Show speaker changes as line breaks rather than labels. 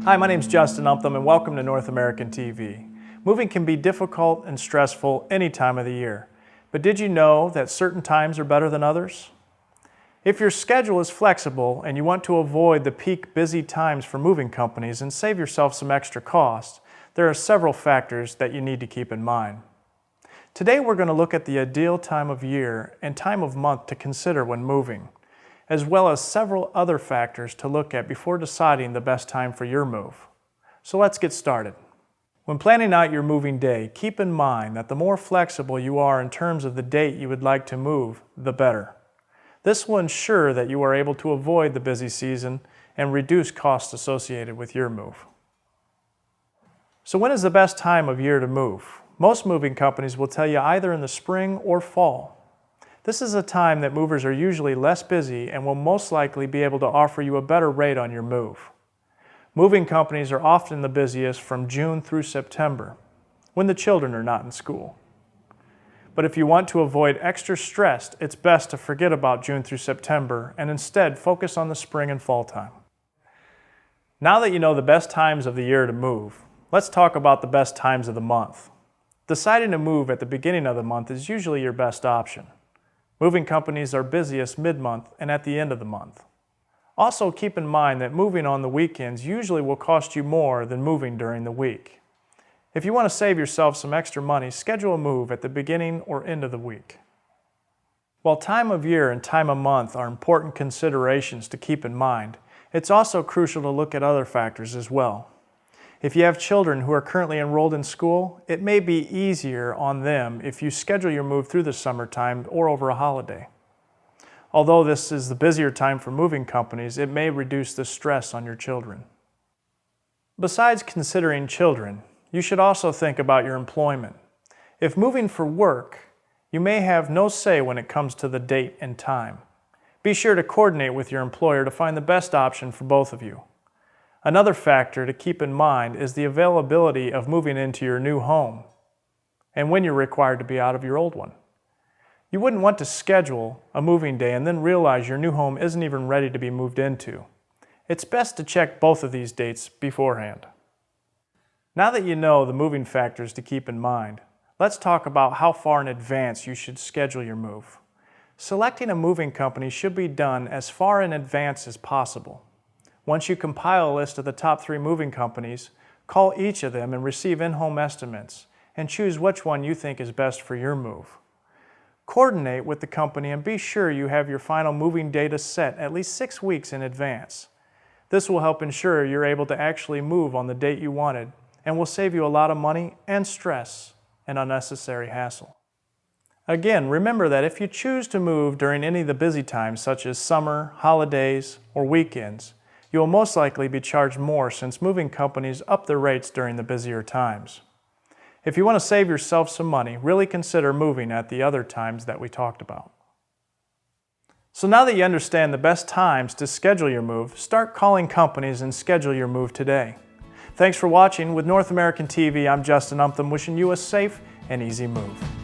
Hi, my name is Justin Umtham and welcome to North American TV. Moving can be difficult and stressful any time of the year, but did you know that certain times are better than others? If your schedule is flexible and you want to avoid the peak busy times for moving companies and save yourself some extra cost, there are several factors that you need to keep in mind. Today we're going to look at the ideal time of year and time of month to consider when moving, as well as several other factors to look at before deciding the best time for your move. So let's get started. When planning out your moving day, keep in mind that the more flexible you are in terms of the date you would like to move, the better. This will ensure that you are able to avoid the busy season and reduce costs associated with your move. So when is the best time of year to move? Most moving companies will tell you either in the spring or fall. This is a time that movers are usually less busy and will most likely be able to offer you a better rate on your move. Moving companies are often the busiest from June through September, when the children are not in school. But if you want to avoid extra stress, it's best to forget about June through September and instead focus on the spring and fall time. Now that you know the best times of the year to move, let's talk about the best times of the month. Deciding to move at the beginning of the month is usually your best option. Moving companies are busiest mid-month and at the end of the month. Also keep in mind that moving on the weekends usually will cost you more than moving during the week. If you want to save yourself some extra money, schedule a move at the beginning or end of the week. While time of year and time of month are important considerations to keep in mind, it's also crucial to look at other factors as well. If you have children who are currently enrolled in school, it may be easier on them if you schedule your move through the summertime or over a holiday. Although this is the busier time for moving companies, it may reduce the stress on your children. Besides considering children, you should also think about your employment. If moving for work, you may have no say when it comes to the date and time. Be sure to coordinate with your employer to find the best option for both of you. Another factor to keep in mind is the availability of moving into your new home and when you're required to be out of your old one. You wouldn't want to schedule a moving day and then realize your new home isn't even ready to be moved into. It's best to check both of these dates beforehand. Now that you know the moving factors to keep in mind, let's talk about how far in advance you should schedule your move. Selecting a moving company should be done as far in advance as possible. Once you compile a list of the top 3 moving companies, call each of them and receive in-home estimates and choose which one you think is best for your move. Coordinate with the company and be sure you have your final moving data set at least 6 weeks in advance. This will help ensure you're able to actually move on the date you wanted and will save you a lot of money and stress and unnecessary hassle. Again, remember that if you choose to move during any of the busy times such as summer, holidays, or weekends, you will most likely be charged more since moving companies up their rates during the busier times. If you want to save yourself some money, really consider moving at the other times that we talked about. So now that you understand the best times to schedule your move, start calling companies and schedule your move today. Thanks for watching. With North American TV, I'm Justin Umtham, wishing you a safe and easy move.